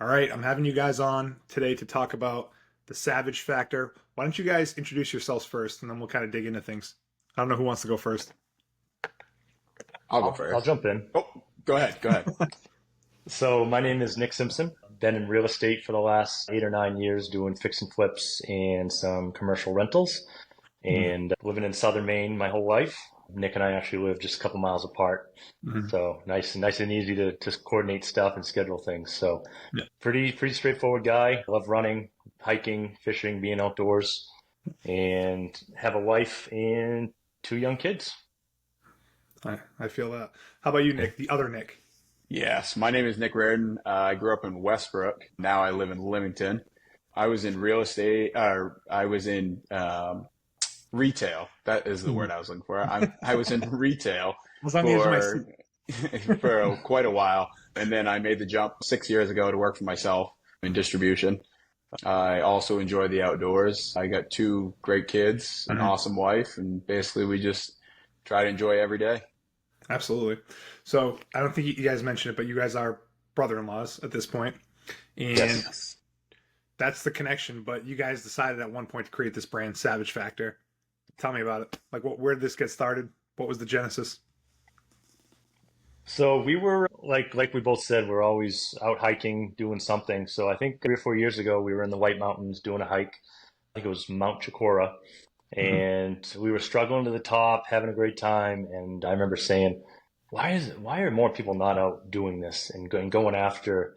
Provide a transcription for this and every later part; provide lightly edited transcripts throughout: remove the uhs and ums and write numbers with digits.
All right, I'm having you guys on today to talk about the Savage Factor. Why don't you guys introduce yourselves first, and then we'll kind of dig into things. I don't know who wants to go first. I'll go I'll first. jump in. Oh, go ahead. Go ahead. So my name is Nick Simpson. Been in real estate for the last 8 or 9 years doing fix and flips and some commercial rentals and living in southern Maine my whole life. Nick and I actually live just a couple miles apart. Mm-hmm. So nice and easy to coordinate stuff and schedule things. So Yeah. pretty straightforward guy. Love running, hiking, fishing, being outdoors, and have a wife and 2 young kids. I feel that. How about you, Nick? The other Nick. Yes, my name is Nick Rairdon. I grew up in Westbrook. Now I live in Leamington. I was in real estate, or I was in retail. That is the word I was looking for. I was in retail Was on the edge of my for seat. for quite a while, and then I made the jump 6 years ago to work for myself in distribution. I also enjoy the outdoors. I got two great kids, an Mhm. awesome wife, and basically we just try to enjoy every day. Absolutely. So I don't think you guys mentioned it, but you guys are brother-in-laws at this point, and Yes. that's the connection. But you guys decided at one point to create this brand, Savage Factor. Tell me about it. Like, where did this get started? What was the genesis? So we were like we both said, we're always out hiking, doing something. So I think 3 or 4 years ago, we were in the White Mountains doing a hike. I think it was Mount Chicora, Hmm. and we were struggling to the top, having a great time. And I remember saying, Why are more people not out doing this and going after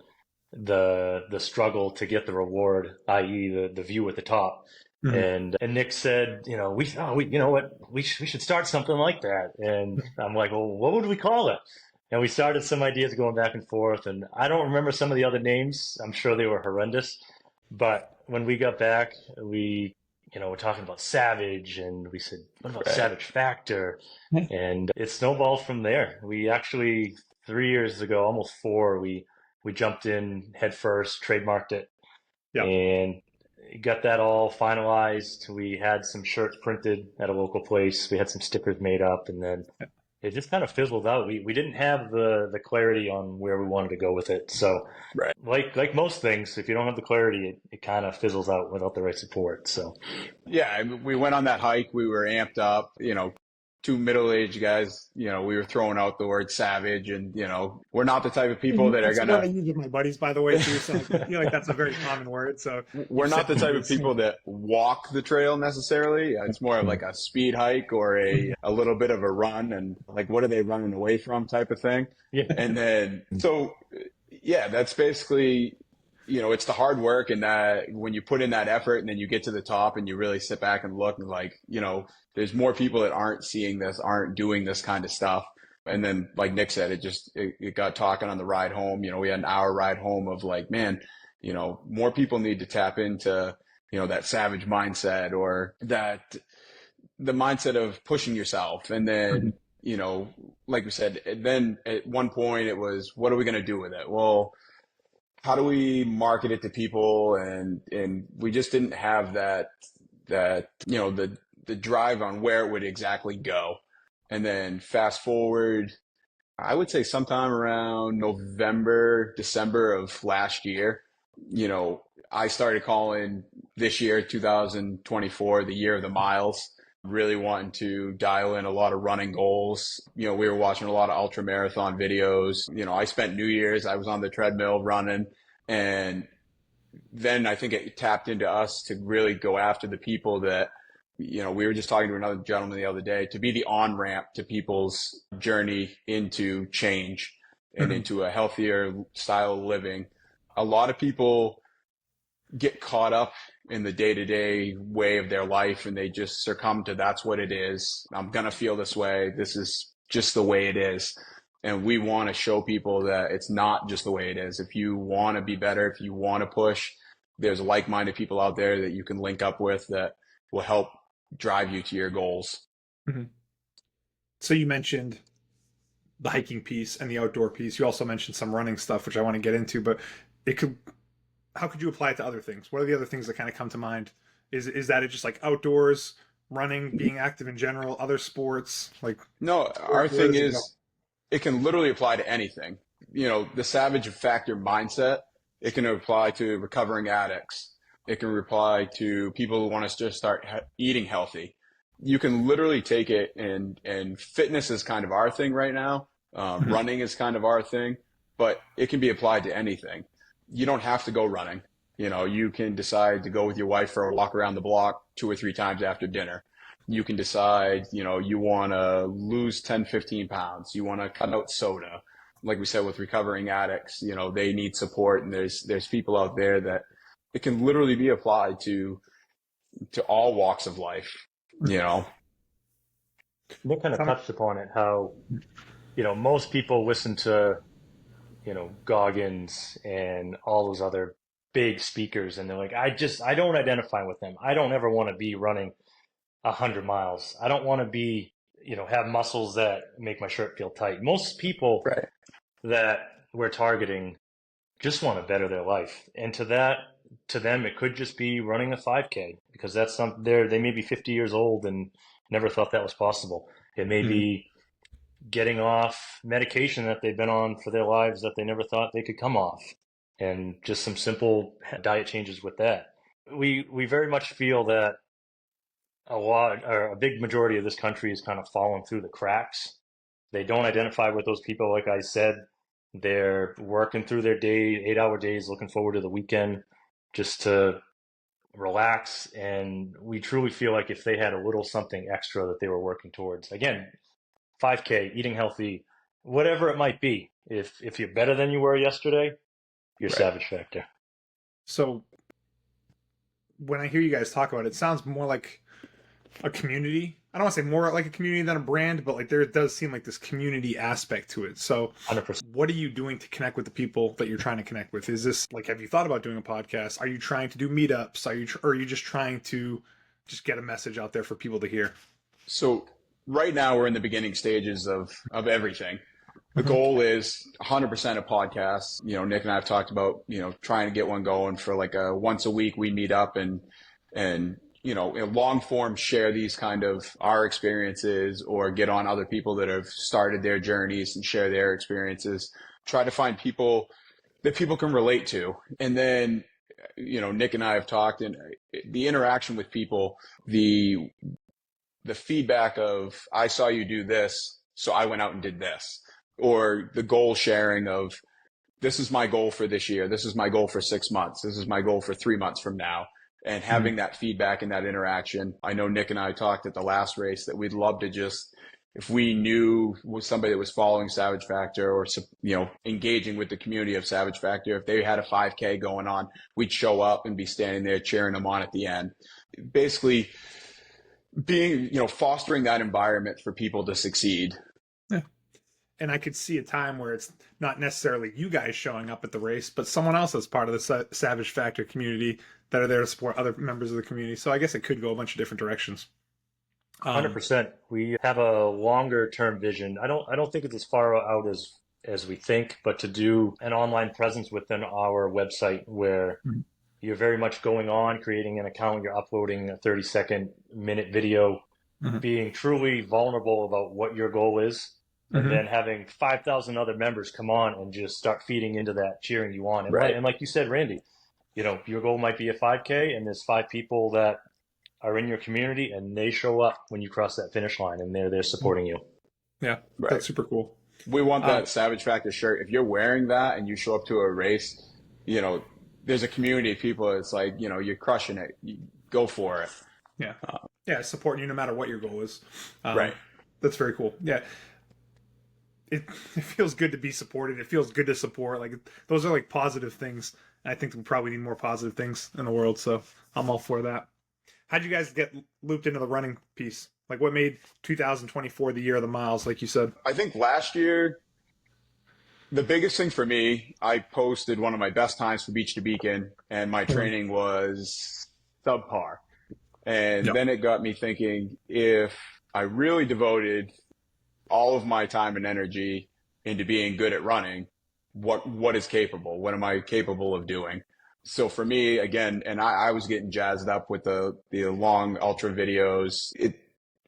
the struggle to get the reward, i.e. the view at the top?" Hmm. And Nick said, we you know what, we should start something like that. And I'm like, well, what would we call it? And we started some ideas going back and forth, and I don't remember some of the other names. I'm sure they were horrendous. But when we got back, we're talking about Savage, and we said, what about Right. Savage Factor? And it snowballed from there. We actually, 3 years ago, almost four, we jumped in head first, trademarked it, Yeah. and got that all finalized. We had some shirts printed at a local place. We had some stickers made up, and then it just kind of fizzled out. We didn't have the clarity on where we wanted to go with it. So Right. like most things, if you don't have the clarity, it kind of fizzles out without the right support. So Yeah, we went on that hike. We were amped up, two middle-aged guys, we were throwing out the word savage and, we're not the type of people that are That's the word I gonna, use with my buddies, by the way, too. So I feel like that's a very common word. So we're you've said not the type of people that walk the trail necessarily. It's more of like a speed hike or a little bit of a run and like, what are they running away from type of thing. yeah. And then, so yeah, that's basically, it's the hard work and that when you put in that effort and then you get to the top and you really sit back and look and like, there's more people that aren't seeing this, aren't doing this kind of stuff. And then, like Nick said, it got talking on the ride home. We had an hour ride home of like, man, more people need to tap into, that savage mindset or that the mindset of pushing yourself. And then, like we said, then at one point it was, what are we going to do with it? Well, how do we market it to people? And we just didn't have that, the drive on where it would exactly go. And then fast forward, I would say sometime around November, December of last year, I started calling this year, 2024, the year of the miles, really wanting to dial in a lot of running goals. We were watching a lot of ultra marathon videos. I spent New Year's, I was on the treadmill running, and then I think it tapped into us to really go after the people that, we were just talking to another gentleman the other day, to be the on ramp to people's journey into change and Mhm. into a healthier style of living. A lot of people get caught up in the day to day way of their life and they just succumb to that's what it is. I'm going to feel this way. This is just the way it is. And we want to show people that it's not just the way it is. If you want to be better, if you want to push, there's like minded people out there that you can link up with that will help drive you to your goals. Mhm. So you mentioned the hiking piece and the outdoor piece. You also mentioned some running stuff, which I want to get into, but it could, how could you apply it to other things? What are the other things that kind of come to mind? Is that it just like outdoors, running, being active in general, other sports? Like No, our where thing does it go? is it can literally apply to anything. The savage factor mindset It can apply to recovering addicts. It can apply to people who want to just start eating healthy. You can literally take it, and fitness is kind of our thing right now. Running is kind of our thing, but it can be applied to anything. You don't have to go running. You can decide to go with your wife for a walk around the block 2 or 3 times after dinner. You can decide, you want to lose 10, 15 pounds. You want to cut out soda. Like we said, with recovering addicts, they need support, and there's people out there that it can literally be applied to all walks of life. Nick kind of touched upon it, how, most people listen to, Goggins and all those other big speakers, and they're like, I don't identify with them. I don't ever want to be running 100 miles. I don't want to be, have muscles that make my shirt feel tight. Most people Right. that we're targeting just want to better their life. And to them, it could just be running a 5K, because that's they may be 50 years old and never thought that was possible. It may be getting off medication that they've been on for their lives that they never thought they could come off, and just some simple diet changes with that. We very much feel that a big majority of this country is kind of falling through the cracks. They don't identify with those people. Like I said, they're working through their day, 8-hour days, looking forward to the weekend just to relax. And we truly feel like if they had a little something extra that they were working towards, again, 5K, eating healthy, whatever it might be, if you're better than you were yesterday, you're Right. Savage Factor. So when I hear you guys talk about it, it sounds more like a community. I don't want to say more like a community than a brand, but like there does seem like this community aspect to it. So 100%. what are you doing to connect with the people that you're trying to connect with? Is this like, have you thought about doing a podcast? Are you trying to do meetups? Or are you just trying to just get a message out there for people to hear? So right now we're in the beginning stages of everything. The goal is 100% a podcast. Nick and I have talked about, trying to get one going for like a once a week we meet up and in long form share these kind of our experiences, or get on other people that have started their journeys and share their experiences. Try to find people that people can relate to. And then, Nick and I have talked, and the interaction with people, the feedback of, I saw you do this, so I went out and did this. Or the goal sharing of, this is my goal for this year. This is my goal for 6 months. This is my goal for 3 months from now. And having that feedback and that interaction. I know Nick and I talked at the last race that we'd love to just, if we knew was somebody that was following Savage Factor, or, engaging with the community of Savage Factor, if they had a 5K going on, we'd show up and be standing there cheering them on at the end. Basically being, fostering that environment for people to succeed. Yeah. And I could see a time where it's not necessarily you guys showing up at the race, but someone else that's part of the Savage Factor community that are there to support other members of the community. So I guess it could go a bunch of different directions. 100%. We have a longer term vision. I don't think it's as far out as we think, but to do an online presence within our website where you're very much going on, creating an account, you're uploading a 30-minute video, being truly vulnerable about what your goal is, and then having 5,000 other members come on and just start feeding into that, cheering you on. And, Right. and like you said, Randy, your goal might be a 5K, and there's 5 people that are in your community, and they show up when you cross that finish line, and they're there supporting you. Yeah, Right. That's super cool. We want that Savage Factor shirt. If you're wearing that and you show up to a race, there's a community of people. It's like, you're crushing it. You go for it. Yeah. Yeah, supporting you no matter what your goal is. Right. That's very cool. Yeah. It feels good to be supported. It feels good to support. Like, those are like positive things. And I think we probably need more positive things in the world. So I'm all for that. How'd you guys get looped into the running piece? Like, what made 2024 the year of the miles, like you said? I think last year, the biggest thing for me, I posted one of my best times for Beach to Beacon, and my training was subpar. And then it got me thinking, if I really devoted all of my time and energy into being good at running, what is capable? What am I capable of doing? So for me, again, and I was getting jazzed up with the long ultra videos.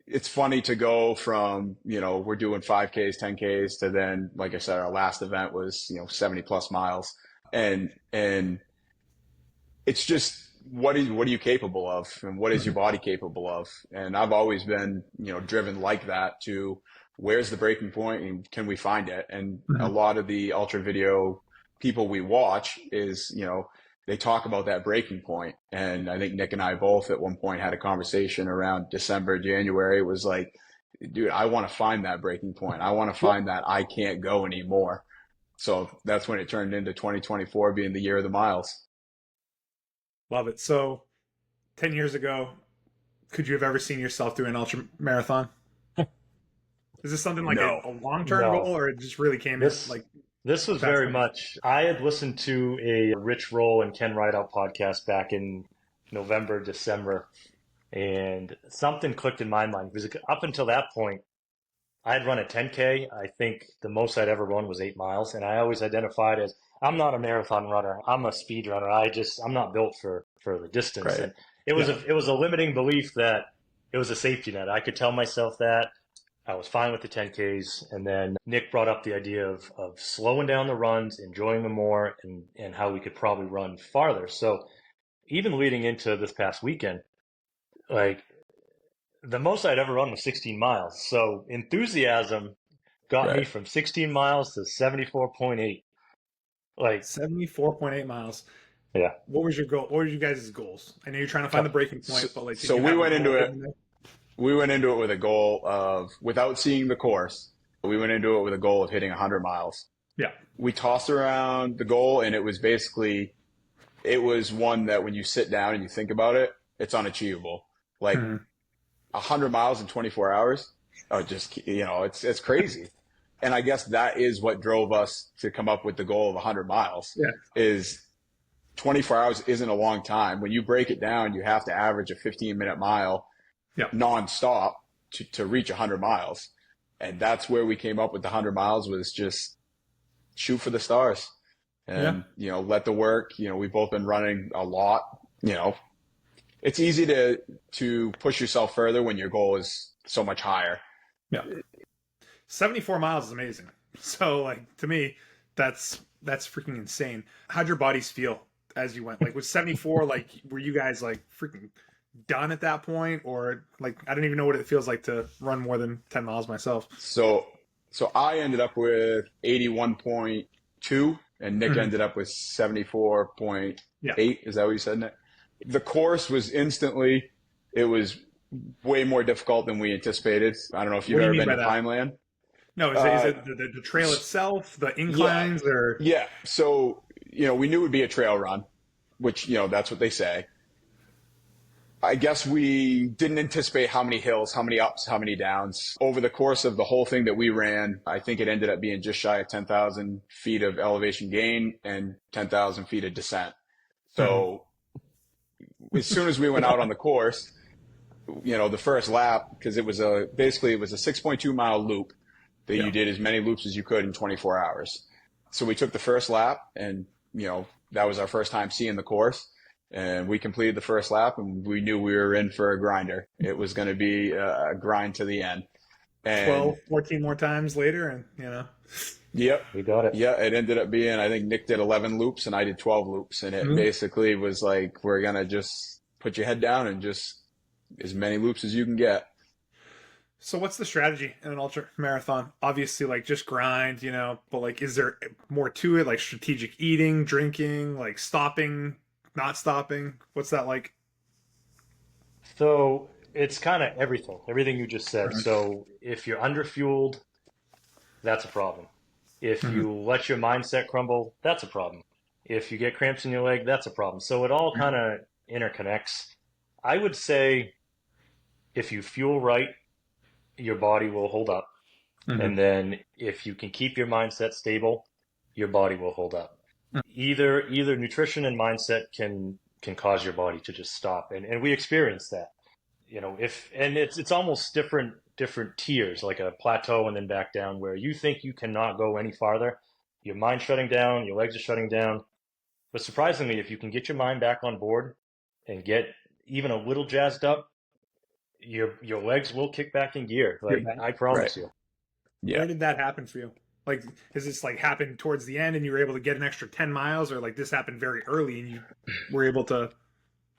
It's funny to go from, we're doing 5Ks, 10Ks to then, like I said, our last event was, 70 plus miles. and it's just what are you capable of, and what is your body capable of? And I've always been, driven like that to where's the breaking point and can we find it? And a lot of the ultra video people we watch is, they talk about that breaking point. And I think Nick and I both at one point had a conversation around December, January. It was like, dude, I want to find that breaking point. I want to find that I can't go anymore. So that's when it turned into 2024 being the year of the miles. Love it. So 10 years ago, could you have ever seen yourself doing an ultra marathon? Is this something like No. a long-term goal, or it just really came in like this was very much, I had listened to a Rich Roll and Ken Rideout podcast back in November, December, and something clicked in my mind because up until that point, I had run a 10K. I think the most I'd ever run was 8 miles, and I always identified as I'm not a marathon runner. I'm a speed runner. I'm not built for the distance. Right. And it was a limiting belief that it was a safety net. I could tell myself that. I was fine with the 10Ks. And then Nick brought up the idea of slowing down the runs, enjoying them more, and how we could probably run farther. So even leading into this past weekend, like the most I'd ever run was 16 miles. So enthusiasm got me from 16 miles to 74.8. Like 74.8 miles. Yeah. What was your goal? What were you guys' goals? I know you're trying to find the breaking point, but like, so we went into it. We went into it with a goal of, without seeing the course, we went into it with a goal of hitting 100 miles. Yeah. We tossed around the goal, and it was one that when you sit down and you think about it, it's unachievable. Like 100 miles in 24 hours. Oh, just, it's crazy. And I guess that is what drove us to come up with the goal of 100 miles. Yeah. Is 24 hours isn't a long time. When you break it down, you have to average a 15-minute mile nonstop to reach 100 miles. And that's where we came up with the 100 miles, was just shoot for the stars and, let the work, we've both been running a lot, it's easy to push yourself further when your goal is so much higher. Yeah. 74 miles is amazing. So like, to me, that's freaking insane. How'd your bodies feel as you went? Like with 74, like, were you guys like freaking done at that point? Or like, I don't even know what it feels like to run more than 10 miles myself. So I ended up with 81.2 and Nick ended up with 74.8. Is that what you said, Nick? The course was it was way more difficult than we anticipated. I don't know if you've ever been to Pineland. No, is it the trail itself, the inclines, or? Yeah. So, we knew it would be a trail run, which, that's what they say. I guess we didn't anticipate how many hills, how many ups, how many downs. Over the course of the whole thing that we ran, I think it ended up being just shy of 10,000 feet of elevation gain and 10,000 feet of descent. So as soon as we went out on the course, the first lap, because it was basically a 6.2 mile loop that you did as many loops as you could in 24 hours. So we took the first lap and, that was our first time seeing the course. And we completed the first lap and we knew we were in for a grinder. It was going to be a grind to the end. And 12, 14 more times later and, Yep. We got it. Yeah, it ended up being, I think Nick did 11 loops and I did 12 loops. And it basically was like, we're going to just put your head down and just as many loops as you can get. So what's the strategy in an ultra marathon? Obviously, like just grind, but like, is there more to it? Like strategic eating, drinking, like stopping, not stopping? What's that like? So it's kind of everything you just said. So if you're underfueled, that's a problem. If you let your mindset crumble, that's a problem. If you get cramps in your leg, that's a problem. So it all kind of interconnects. I would say if you fuel right, your body will hold up. And then if you can keep your mindset stable, your body will hold up. Either nutrition and mindset can cause your body to just stop. And we experience that. It's almost different tiers, like a plateau and then back down, where you think you cannot go any farther. Your mind's shutting down, your legs are shutting down. But surprisingly, if you can get your mind back on board and get even a little jazzed up, your legs will kick back in gear. Like I promise you. Yeah. Where did that happen for you? Like, has this like happened towards the end and you were able to get an extra 10 miles, or like this happened very early and you were able to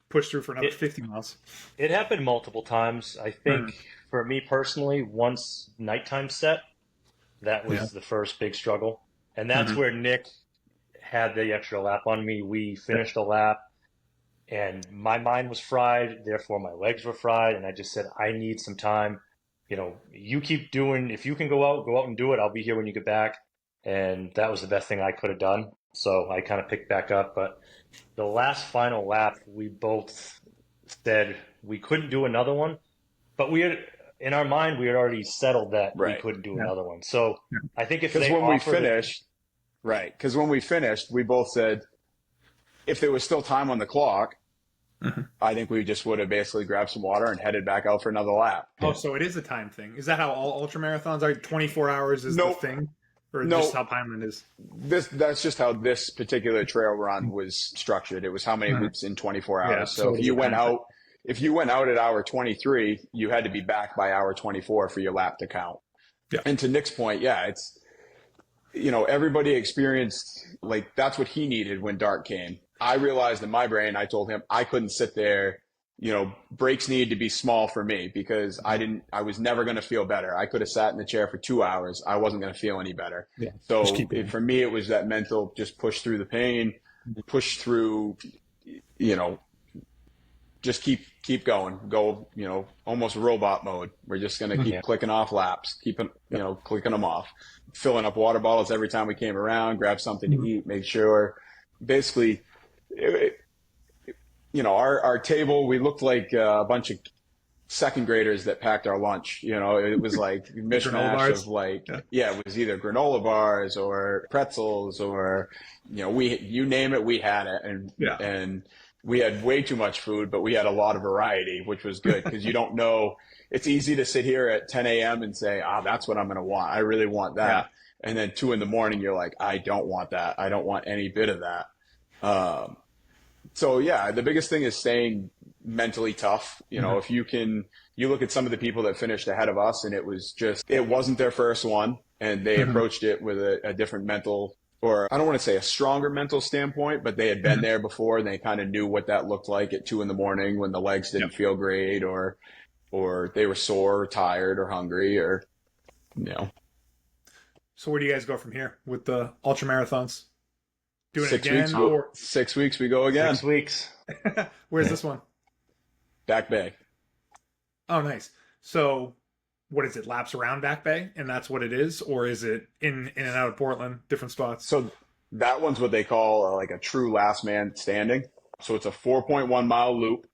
push through for another 50 miles? It happened multiple times. I think for me personally, once nighttime set, that was the first big struggle. And that's where Nick had the extra lap on me. We finished a lap and my mind was fried, therefore my legs were fried, and I just said, I need some time. You know, you keep doing, if you can go out and do it. I'll be here when you get back. And that was the best thing I could have done. So I kind of picked back up. But the last final lap, we both said we couldn't do another one. But we had, in our mind, we had already settled that we couldn't do another one. So I think if they when we finished, it, because when we finished, we both said if there was still time on the clock, I think we just would have basically grabbed some water and headed back out for another lap. Oh, so it is a time thing. Is that how all ultra marathons are? 24 hours is the thing? Or just how Pineland is? That's just how this particular trail run was structured. It was how many loops in 24 hours. Yeah, so if you went out at hour 23, you had to be back by hour 24 for your lap to count. Yeah. And to Nick's point, it's, everybody experienced, like, that's what he needed when dark came. I realized in my brain, I told him I couldn't sit there. Breaks needed to be small for me because I was never going to feel better. I could have sat in the chair for 2 hours. I wasn't going to feel any better. Yeah. So for me, it was that mental, just push through the pain, push through, just keep going, go, almost robot mode. We're just going to keep clicking off laps, clicking them off, filling up water bottles every time we came around, grab something to eat, make sure basically, our table, we looked like a bunch of second graders that packed our lunch. It was like mishmash of like, it was either granola bars or pretzels or, you name it, we had it. And we had way too much food, but we had a lot of variety, which was good because you don't know. It's easy to sit here at 10 a.m. and say, that's what I'm going to want. I really want that. Yeah. And then 2 a.m, you're like, I don't want that. I don't want any bit of that. So the biggest thing is staying mentally tough. If you look at some of the people that finished ahead of us and it wasn't their first one and they approached it with a different mental, or I don't want to say a stronger mental standpoint, but they had been there before and they kind of knew what that looked like at 2 a.m. when the legs didn't feel great or they were sore or tired or hungry or. So where do you guys go from here with the ultra marathons? Doing 6 it again? weeks. 6 weeks we go again. 6 weeks. Where's this one? Back Bay. Oh, nice. So what is it? Laps around Back Bay? And that's what it is? Or is it in and out of Portland, different spots? So that one's what they call like a true last man standing. So it's a 4.1 mile loop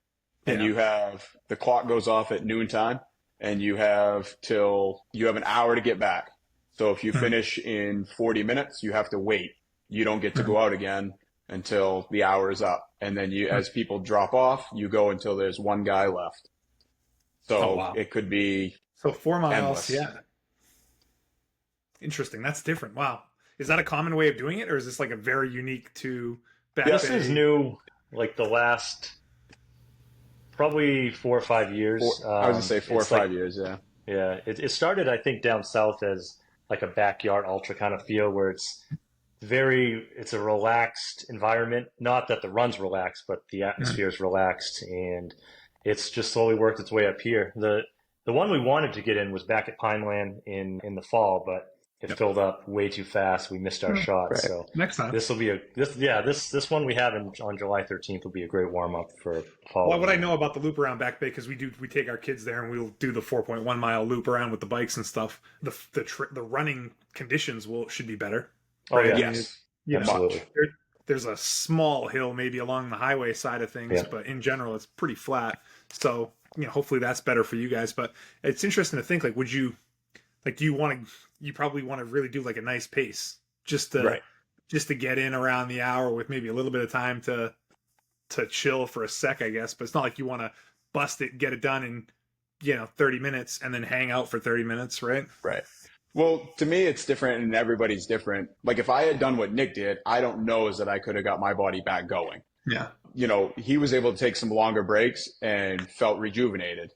and you have, the clock goes off at noontime and you have an hour to get back. So if you finish in 40 minutes, you have to wait. You don't get to go out again until the hour is up. And then as people drop off, you go until there's one guy left. So it could be 4 miles. endless. Yeah. Interesting. That's different. Wow. Is that a common way of doing it? Or is this like a very unique to Back Bay? This is new, like the last probably 4 or 5 years. I was going to say 4 or 5 years. Yeah. Yeah. It started, I think, down south as like a backyard ultra kind of feel where it's a relaxed environment. Not that the run's relaxed, but the atmosphere is relaxed, and it's just slowly worked its way up here. The one we wanted to get in was back at Pineland in the fall, but it filled up way too fast. We missed our shot. Right. So next time, this will be this one we have on July 13th will be a great warm up for fall. Well, what I know about the loop around Back Bay, because we take our kids there and we'll do the 4.1 mile loop around with the bikes and stuff. The running conditions should be better. Right? Oh yeah, yes, absolutely. There's a small hill maybe along the highway side of things, but in general it's pretty flat. So hopefully that's better for you guys. But it's interesting to think, like, would you like, you probably want to really do like a nice pace just to get in around the hour with maybe a little bit of time to chill for a sec, I guess. But it's not like you want to bust it, get it done in 30 minutes and then hang out for 30 minutes, right? Right. Well, to me, it's different and everybody's different. Like if I had done what Nick did, I don't know that I could have got my body back going. Yeah. He was able to take some longer breaks and felt rejuvenated.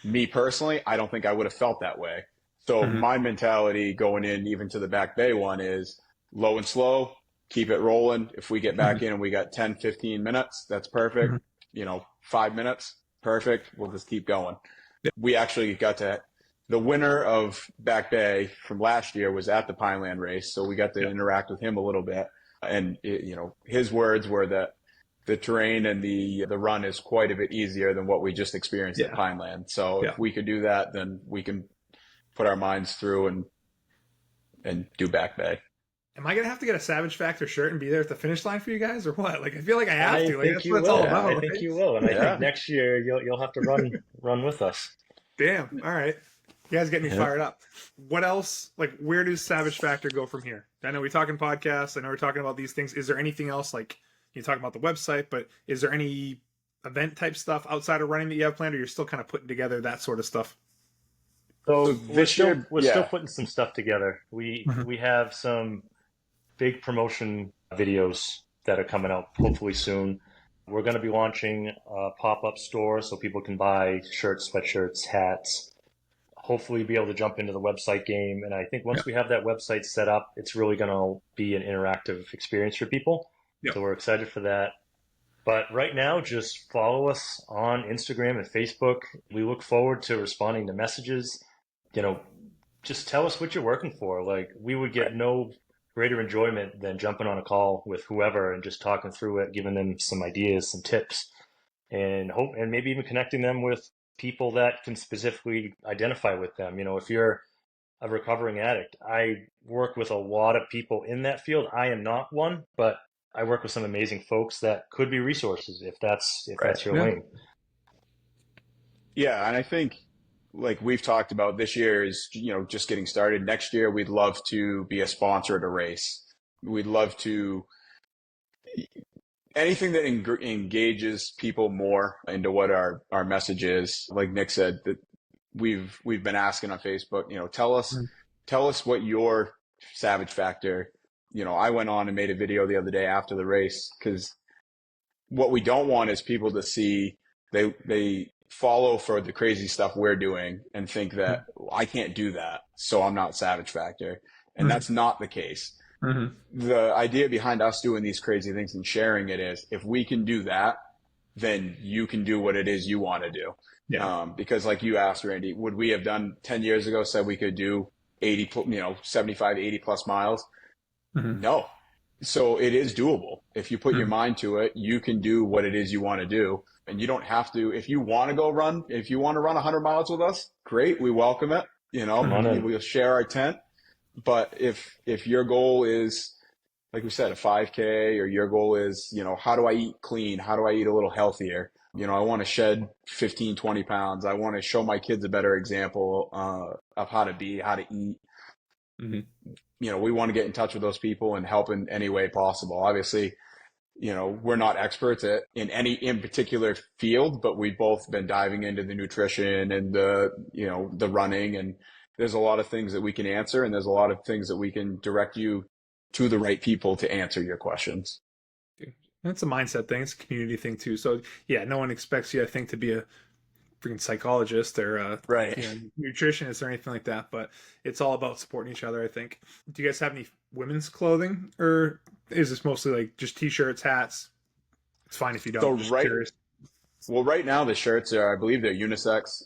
Me personally, I don't think I would have felt that way. So Mhm. my mentality going in even to the Back Bay one is low and slow, keep it rolling. If we get back in and we got 10, 15 minutes, that's perfect. Mhm. 5 minutes, perfect. We'll just keep going. Yeah. We actually got to, the winner of Back Bay from last year was at the Pineland race. So we got to Yeah. interact with him a little bit. And, his words were that the terrain and the run is quite a bit easier than what we just experienced at Yeah. Pineland. So Yeah. if we could do that, then we can put our minds through and do Back Bay. Am I gonna have to get a Savage Factor shirt and be there at the finish line for you guys, or what? Like, I feel like I have I to. Like, think that's you what it's will. all Yeah, about, I right? think you will, and I Yeah. think next year you'll have to run with us. Damn. All right. You guys get me Yeah. fired up. What else? Like, where does Savage Factor go from here? I know we're talking podcasts. I know we're talking about these things. Is there anything else? Like, you talk about the website, but is there any event type stuff outside of running that you have planned, or you're still kind of putting together that sort of stuff? So So this year, we're yeah. still putting some stuff together. We have some big promotion videos that are coming out hopefully soon. We're going to be launching a pop-up store so people can buy shirts, sweatshirts, hats. Hopefully be able to jump into the website game. And I think once we have that website set up, it's really going to be an interactive experience for people. Yep. So we're excited for that. But right now, just follow us on Instagram and Facebook. We look forward to responding to messages. Just tell us what you're working for. Like, we would get no greater enjoyment than jumping on a call with whoever and just talking through it, giving them some ideas, some tips, and maybe even connecting them with people that can specifically identify with them. If you're a recovering addict, I work with a lot of people in that field. I am not one, but I work with some amazing folks that could be resources if that's your Yeah. lane. Yeah, and I think like we've talked about, this year is, just getting started. Next year, we'd love to be a sponsor at a race. We'd love to anything that engages people more into what our message is. Like Nick said, that we've been asking on Facebook, tell us what your Savage Factor. I went on and made a video the other day after the race, because what we don't want is people to see they follow for the crazy stuff we're doing and think that I can't do that, so I'm not Savage Factor. And that's not the case. The idea behind us doing these crazy things and sharing it is, if we can do that, then you can do what it is you want to do. Yeah. Because like you asked, Randy, would we have done 10 years ago, said we could do 75, 80 plus miles? No. So it is doable. If you put your mind to it, you can do what it is you want to do. And you don't have to, if you want to run 100 miles with us, great. We welcome it. We'll share our tent. But if your goal is, like we said, a 5K, or your goal is, how do I eat clean? How do I eat a little healthier? I want to shed 15, 20 pounds. I want to show my kids a better example of how to eat. We want to get in touch with those people and help in any way possible. Obviously, we're not experts in any in particular field, but we've both been diving into the nutrition and the running, and there's a lot of things that we can answer, and there's a lot of things that we can direct you to the right people to answer your questions. It's a mindset thing. It's a community thing too. So yeah, no one expects you, I think, to be a freaking psychologist or nutritionist or anything like that. But it's all about supporting each other, I think. Do you guys have any women's clothing, or is this mostly like just t-shirts, hats? It's fine if you don't. Right now the shirts are, I believe they're unisex,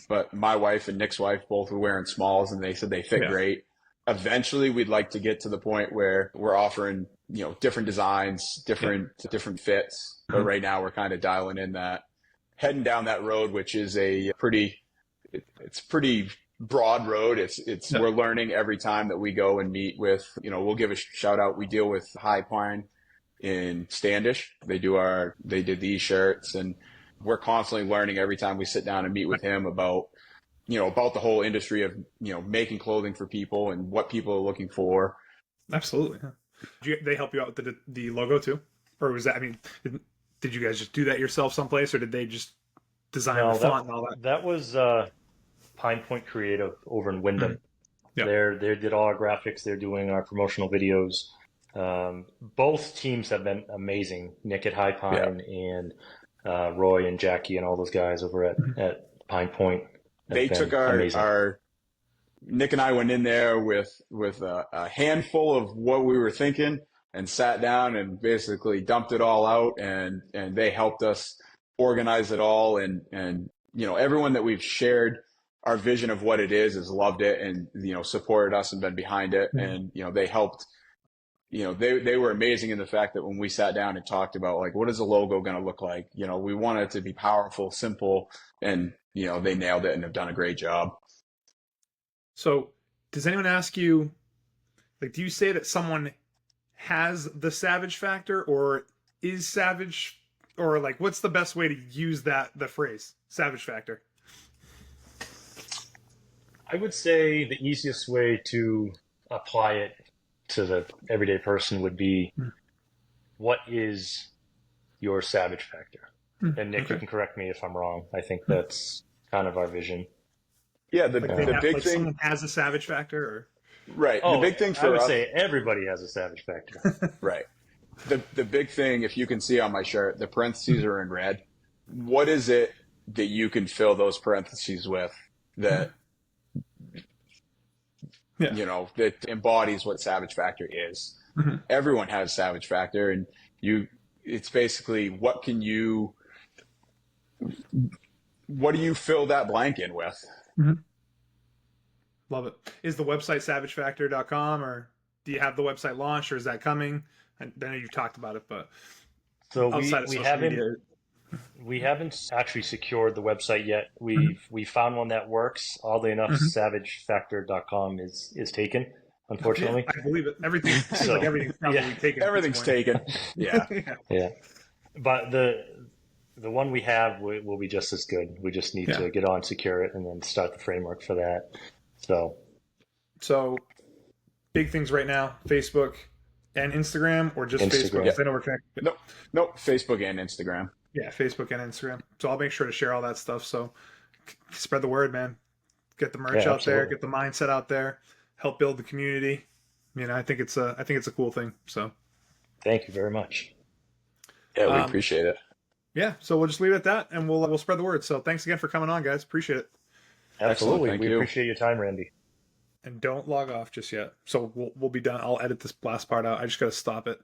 but my wife and Nick's wife both were wearing smalls, and they said they fit great. Eventually, we'd like to get to the point where we're offering, different designs, different fits. But right now, we're kind of dialing in that, heading down that road, which is pretty broad road. We're learning every time that we go and meet with, we'll give a shout out. We deal with High Pine in Standish. They did these shirts, and we're constantly learning every time we sit down and meet with him about the whole industry of, making clothing for people and what people are looking for. Absolutely. They help you out with the logo too? Or was that, did you guys just do that yourself someplace, or did they just design the font and all that? That was Pine Point Creative over in Wyndham. They did all our graphics. They're doing our promotional videos. Both teams have been amazing. Nick at High Pine and Roy and Jackie and all those guys over at Pine Point. They took Nick and I went in there with a handful of what we were thinking and sat down and basically dumped it all out, and they helped us organize it all, and everyone that we've shared our vision of what it is has loved it, and supported us and been behind it, and they helped. They were amazing in the fact that when we sat down and talked about like what is the logo going to look like, we want it to be powerful, simple, and they nailed it and have done a great job. So, does anyone ask you, like, do you say that someone has the savage factor, or is savage, or like, what's the best way to use the phrase savage factor? I would say the easiest way to apply it to the everyday person would be, what is your savage factor? And Nick, you can correct me if I'm wrong. I think that's kind of our vision. Yeah, the big thing. Someone has a savage factor, or right. The big thing for I would us, say everybody has a savage factor. right. The big thing, if you can see on my shirt, the parentheses are in red. What is it that you can fill those parentheses with that that embodies what savage factor is? Everyone has savage factor, and it's basically what do you fill that blank in with? Love it. Is the website savagefactor.com, or do you have the website launched, or is that coming? I know you've talked about it, but so we haven't actually secured the website yet. We found one that works. Oddly enough, savagefactor.com is taken, unfortunately. Yeah, I believe it. Everything's probably taken. Everything's taken. Yeah. Yeah. But the one we have will be just as good. We just need to get on, secure it, and then start the framework for that. So big things right now: Facebook and Instagram, or just Facebook? Yeah. I know we're connected. No, Facebook and Instagram. Yeah, Facebook and Instagram. So I'll make sure to share all that stuff. So spread the word, man. Get the merch out there. Get the mindset out there. Help build the community. I think it's a cool thing. So thank you very much. Yeah, we appreciate it. Yeah, so we'll just leave it at that, and we'll spread the word. So thanks again for coming on, guys. Appreciate it. Absolutely. We appreciate your time, Randy. And don't log off just yet. So we'll be done. I'll edit this last part out. I just got to stop it.